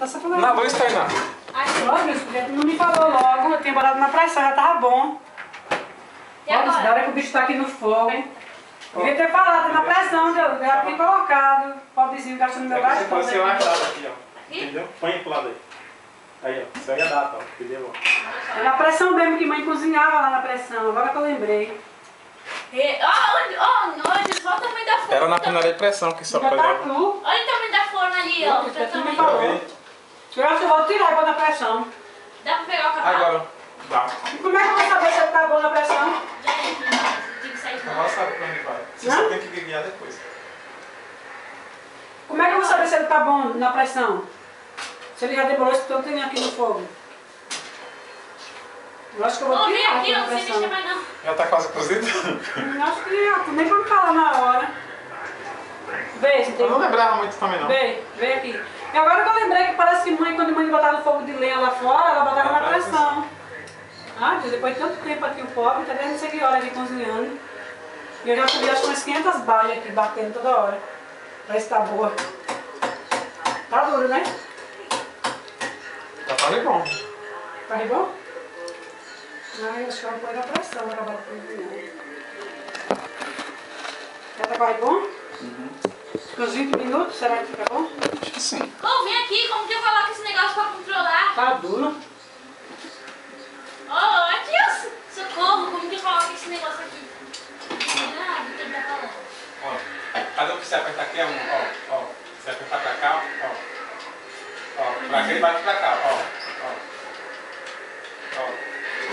Tá só falando. Na luz, Tainá. Olha, porque tu não me falou logo, eu tinha botado na pressão, já tava bom. E Olha, agora? da hora que o bicho tá aqui no fogo, hein? Devia ter falado na pressão, eu já tinha colocado. Pobrezinho gastando meu gás. Você pode ser mais lado aqui, ó. Entendeu? Põe pro lado aí. Aí, ó. Isso aí é data, ó. Entendeu? É na pressão mesmo que mãe cozinhava lá na pressão, agora que eu lembrei. Olha o tamanho da forma. Era na panela de pressão que só Já fazia. tá cru. Olha o tamanho da forma ali, ó. Você Pra não me também. falou. Eu acho que eu vou tirar e pôr na pressão. Dá pra pegar o cavalo? Agora, dá. E como é que eu vou saber se ele tá bom na pressão? Tem que sair de Agora novo. sabe pra onde vai. Você Hã? só tem que guiar depois. Como é que eu vou saber se ele tá bom na pressão? Se ele já demorou esse tanto tempo aqui no fogo. Eu acho que eu vou Ô, vem tirar aqui, na ó, não sei pressão. mexer mais não. Já tá quase cozido? Eu acho que já, nem pra me falar na hora. Vê, se tem... Eu não lembrava muito também, não. Vê aqui. E agora que eu lembrei que parece que mãe, quando mãe botava no fogo de lenha lá fora, ela botava na pressão. Ah, depois de tanto tempo aqui o pobre, tá vendo? Não sei que hora aqui cozinhando. E eu já subi acho que umas 500 balhas aqui, batendo toda hora. Pra ver se tá boa. Tá duro, né? Já tá bom. Tá bom? Ah, eu acho que eu vou pôr na pressão pra acabar de cozinhar. Já tá quase bom? Fica uns 20 minutos, será que fica bom? Acho que sim. Ô, vem aqui, como que eu coloco esse negócio pra controlar? Tá duro. Ô, aqui, ó, socorro, como que eu coloco esse negócio aqui? Ah, do que ele tá falando. Ó, cada um que você apertar aqui é um, ó. Você apertar pra cá, ó. Ó, pra cá ele bate pra cá, ó.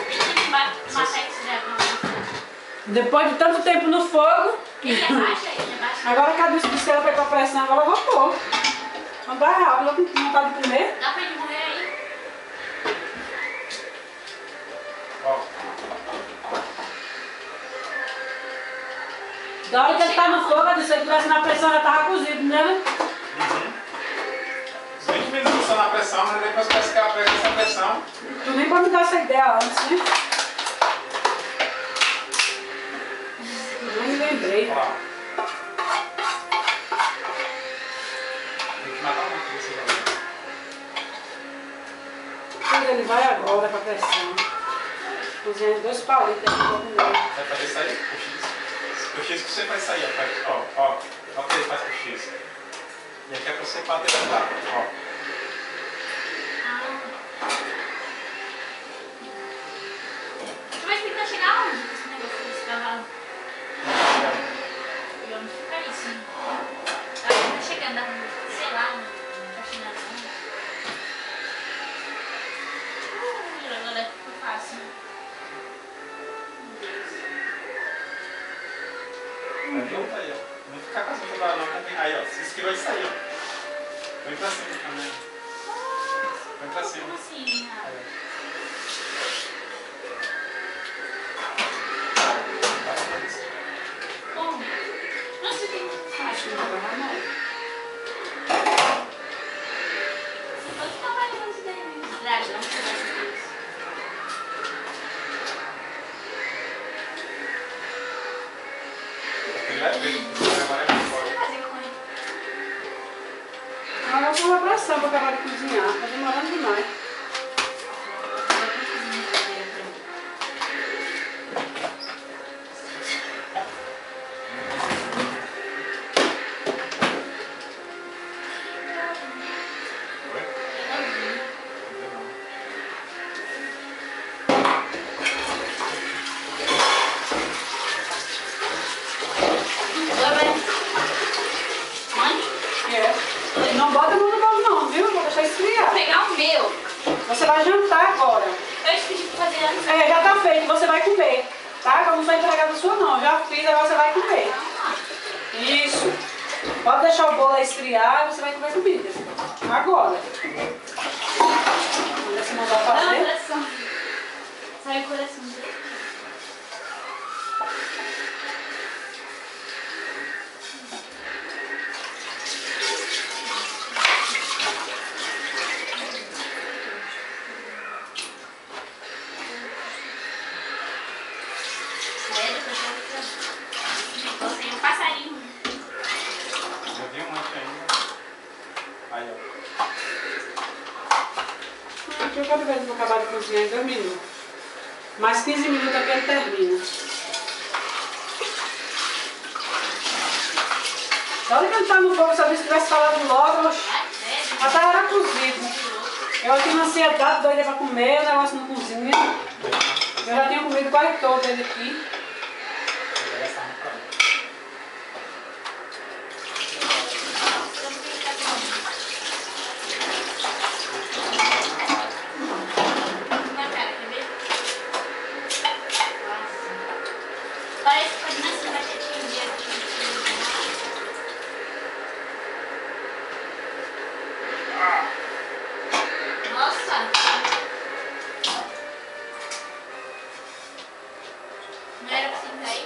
Tem que matar esse dragão. Depois de tanto tempo no fogo, Ele abaixa, ele abaixa. agora que a biscoiteira pegou a pressão, agora eu vou pôr. Não tá rápido, eu tô com vontade de comer. Dá pra ele morrer aí? Ó. Da hora que ele tá no fogo, eu disse, se ele tivesse na pressão já tava cozido, né? Os 20 minutos só na pressão, mas depois parece que ela pega essa pressão. Tu nem pode me dar essa ideia antes, né? Eu nem me lembrei. Ó lá. Tem que matar muito desse jogo. Quando ele vai agora pra pressão. Cozinhando 2 palitos aqui pra comer. Vai fazer sair o X. O X que você vai sair, ó. Faz, ó o que ele faz com o X. E aqui é pra você bater pra lá, ó. Mas tentar chegar onde com esse negócio desse cavalo? E onde fica isso? Tá chegando, sei lá, não tá chegando não. Agora ficou fácil. Aí, ó. Não ficar com essa toda hora, não. Aí, ó. Se esquiva e sair, ó. Vem pra cima também. Vem pra cima. Como assim? Aí, ó. Como? Não sei o que Acho que não vai dar não. pode ficar mais longe daí mesmo. Dragão, você vai fazer isso. Ele vai ver. Agora é O fora. que fazer com ele? Agora eu vou pôr na pressão pra acabar de cozinhar. Tá demorando demais. Mãe, É. Não bota no bolo não, viu? Vou deixar esfriar. vou pegar o meu. Você vai jantar agora. Eu te pedi pra fazer antes. É, já tá feito, você vai comer. Tá? Eu não sou empregada sua não. Já fiz, agora você vai comer. Isso. Pode deixar o bolo aí esfriar e você vai comer comida. Agora. Vamos ver se mandar Não, fazer. coração. Sai o coração dele. Tem um passarinho. Já vi um monte ainda. Aí, ó. aqui, eu quero ver se vou acabar de cozinhar em 2 minutos. Mais 15 minutos aqui ele termina. Na hora que ele tá no fogo, se eu tivesse falado logo, até era cozido. Eu aqui na ansiedade, doida pra comer, o negócio não cozinha. Eu já tinha comido quase todo ele aqui. Parece que pode nascer batatinha de aqui. Nossa! Não era pra sentar aí?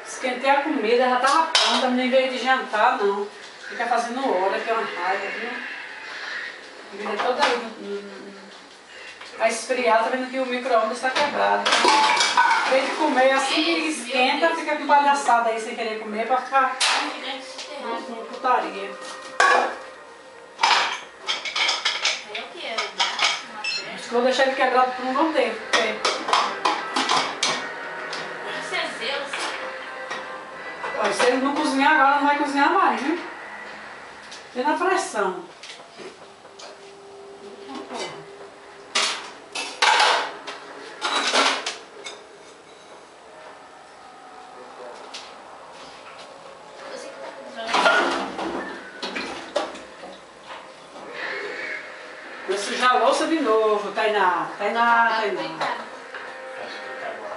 Esquentei a comida, já tava pronta, nem veio de jantar não. Fica fazendo hora, que é uma raiva, viu? A comida toda aí. Tá esfriada, tá vendo que o micro-ondas tá quebrado. Veio de comer, assim que esquenta, fica com palhaçada aí sem querer comer pra ficar com putaria. É o que? É o braço, uma perna? Acho que vou deixar ele quebrado por um bom tempo, porque Isso é Zeus. ó, se ele não cozinhar agora, não vai cozinhar mais, viu? E na pressão. Você que tá controlando. Vou sujar a louça de novo, Tainá. Tainá. Coitado. Acho que tá agora.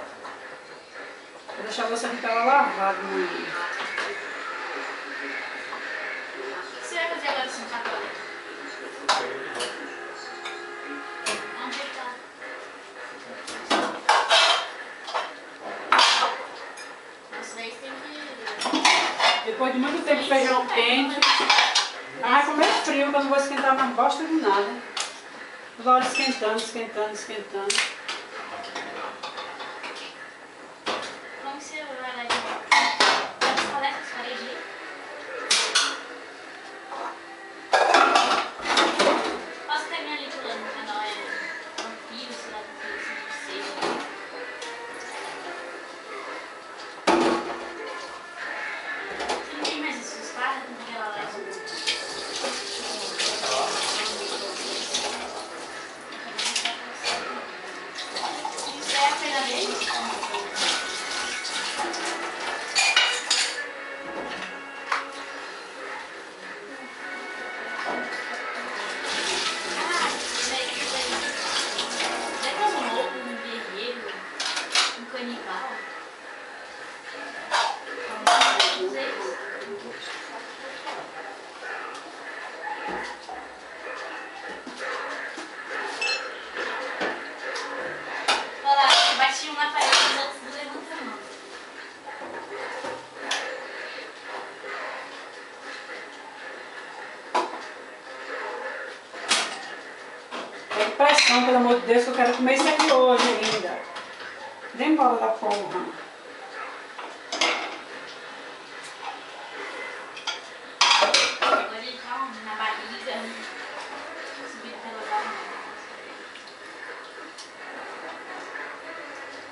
Vou deixar a louça ficar lavada. O que você vai fazer agora sem sacola? Vamos deitar. Nossa, daí tem que... Depois de muito tempo feijão quente. Ah, vai comer frio, que eu não vou esquentar mais bosta de nada. Toda hora esquentando, esquentando, esquentando. Como que você vai lá de novo? Vai escolar essas paredes aí? Posso terminar ali pulando no canal, é vampiro, sei lá, não sei. Você não tem mais esses quadros? Não tem aquela lá? Isso é a perna dele? Ah, isso daí. Será que é um lobo, um guerreiro, um canibal? Não sei. Olha lá, bati um na parede e os outros levantam a mão. Tem pressão, pelo amor de Deus, que eu quero comer isso aqui hoje ainda. Vem embora da porra. Agora ele tá na barriga, subindo pelo lado.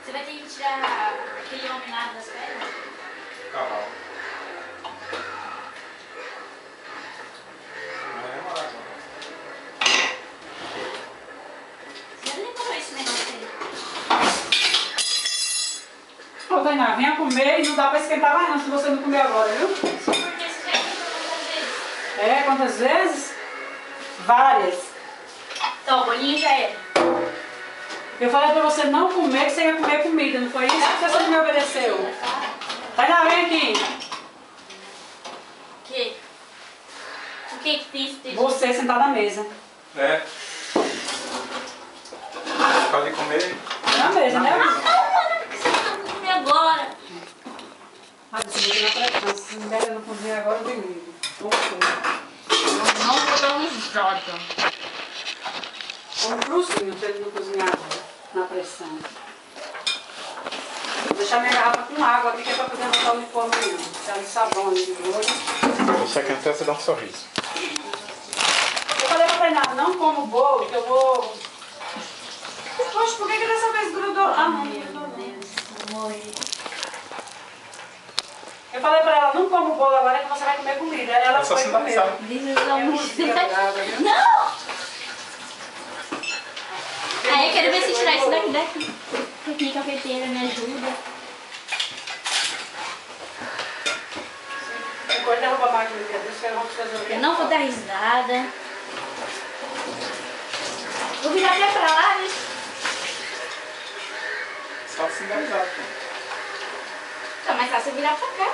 Você vai ter que tirar aquele homem lá das pernas? Cavalo. Vai demorar agora. Você não lembrou esse negócio aí? Ô, Tainá, venha comer e não dá pra esquentar mais não, se você não comer agora, viu? Porque você já tentou quantas vezes? É, quantas vezes? Várias. Então, o bolinho já era. Eu falei pra você não comer, que você ia comer comida, não foi isso que você me obedeceu? Tainá, vem aqui. O quê? O que que tem esse texto? Você sentar na mesa. É. Pode comer. Na mesa, né? Não, mano, por que você não tá comer agora? Ah, você não vai pra se não der não cozinhar agora, eu ligo. Vamos comer. Não vou dar um risada. Um cruzinho pra ele não cozinhar agora, na pressão. Vou deixar minha garrafa com água aqui, que é pra poder botar o uniforme amanhã. Deixar de sabão ali de molho. Deixa cantar, você dá um sorriso. Eu falei pra Tainá, não como bolo, que eu vou Poxa, por que dessa vez grudou? Ah, não, Meu grudou não. Deus, amor. Eu falei pra ela, não come o bolo agora que você vai comer comida. Ela É só foi se dar comer. risada. Não! Aí eu quero ver se tirar isso daqui. Aqui, cafeteira, me ajuda. Depois derruba a máquina de deixa eu fazer o quê? Eu não vou dar risada. Vou virar até pra lá, né? Só se dar risada. Tá mais fácil virar pra cá.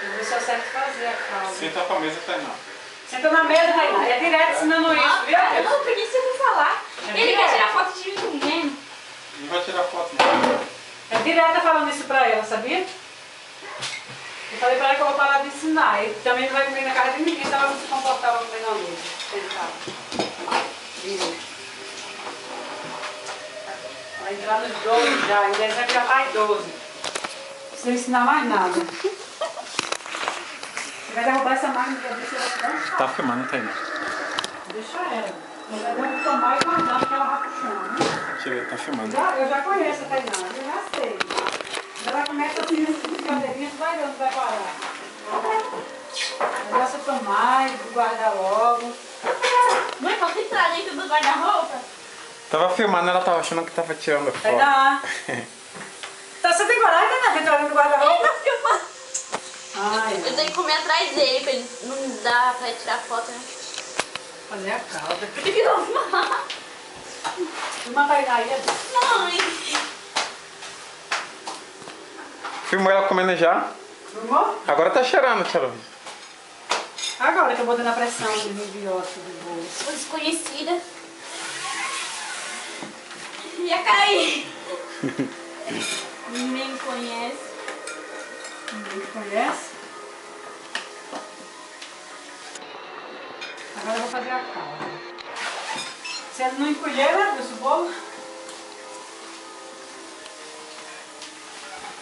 Vou ver se eu acerto fazer a calda. Senta pra mesa, Tainá. Senta na mesa, Tainá. É direto ensinando isso, viu? Eu não porque se eu vou falar. É Ele quer direto. tirar foto de mim comendo. Não vai tirar foto, não. É direta falando isso pra ela, sabia? Eu falei pra ela que eu vou parar de ensinar. E também não vai comer na casa de ninguém se ela não se comportava comendo a mesa. Sentava. Viu? Vai entrar nos 12 já. Em dezembro já tá em 12. Não precisa ensinar mais nada. Você vai derrubar essa máquina pra ver se ela vai dar. Tá filmando, Tainá. Deixa ela. Ela vai tomar e guardar porque ela vai puxando. Deixa eu ver, tá filmando. Eu já conheço a Tainá, eu já sei. Ela começa a se cadeirinha, tu vai ver onde vai parar. Melhor você tomar e guardar logo. Mãe, posso entrar dentro do guarda-roupa? Tava filmando, ela tava achando que tava tirando foto. Tainá. Então, você tem coragem, Tainá, de entrar no guarda-roupa? Ai, Eu tenho que comer atrás dele pra ele não dar pra ele tirar foto, né? fazer a calda. Por que que eu vou filmar? Uma Tainá aí, Mãe! Filmou ela comendo já? filmou? Agora tá cheirando, Tia Luiz. Agora que eu botei na pressão de biótico do bolo. Sou desconhecida. Ia cair. Ninguém me conhece. Ninguém conhece. Agora eu vou fazer a calda. Você não encolher, né, esse bolo?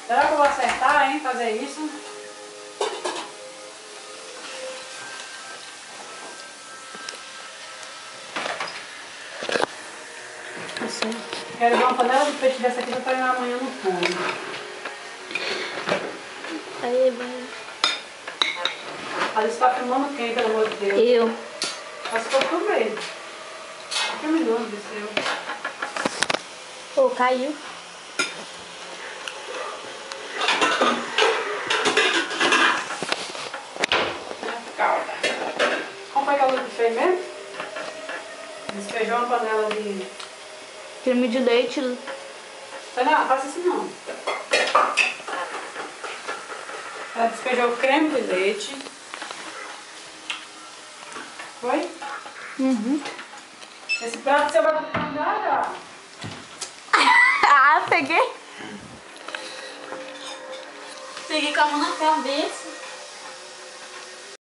Será que eu vou acertar, hein, fazer isso? Quero ver uma panela de peixe dessa aqui pra fazer amanhã no forno. Aí, mãe. Alice tá filmando quem, pelo amor de Deus? Eu. Mas ficou tudo mesmo. Filmando, disse eu. Pô, caiu. Calda. Como foi que a Lu fez mesmo? Despejou uma panela de... Creme de leite. Não, faça assim não. Ela despejou o creme de leite. Foi? Uhum. Esse prato você vai mandar. Ah, peguei. Peguei com a mão na cabeça.